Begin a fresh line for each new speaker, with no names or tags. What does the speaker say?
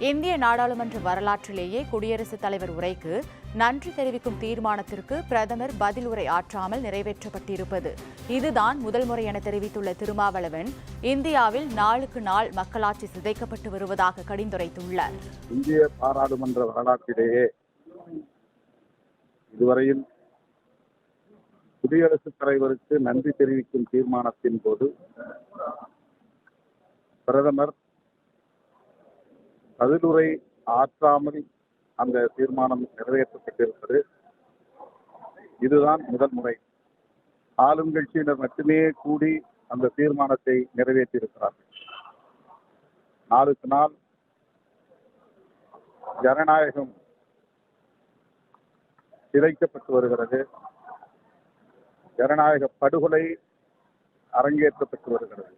இந்திய நாடாளுமன்ற வரலாற்றிலேயே குடியரசுத் தலைவர் உரைக்கு நன்றி தெரிவிக்கும் தீர்மானத்திற்கு பிரதமர் பதில் உரை ஆற்றாமல் நிறைவேற்றப்பட்டிருப்பது இதுதான் முதல் முறை என தெரிவித்துள்ள திருமாவளவன், இந்தியாவில் நாளுக்கு நாள் மக்களாட்சி சிதைக்கப்பட்டு வருவதாக கடிந்துரைத்துள்ளார்.
இந்திய பாராளுமன்ற வரலாற்றிலேயே இதுவரையில் குடியரசுத் தலைவருக்கு நன்றி தெரிவிக்கும் தீர்மானத்தின் போது பிரதமர் பதிலுரை ஆற்றாமல் அந்த தீர்மானம் நிறைவேற்றப்பட்டிருப்பது இதுதான் முதல் முறை. ஆளும் கட்சியினர் மட்டுமே கூடி அந்த தீர்மானத்தை நிறைவேற்றியிருக்கிறார்கள். நாளுக்கு நாள் ஜனநாயகம் சிதைக்கப்பட்டு வருகிறது. ஜனநாயக படுகொலை அரங்கேற்றப்பட்டு வருகிறது.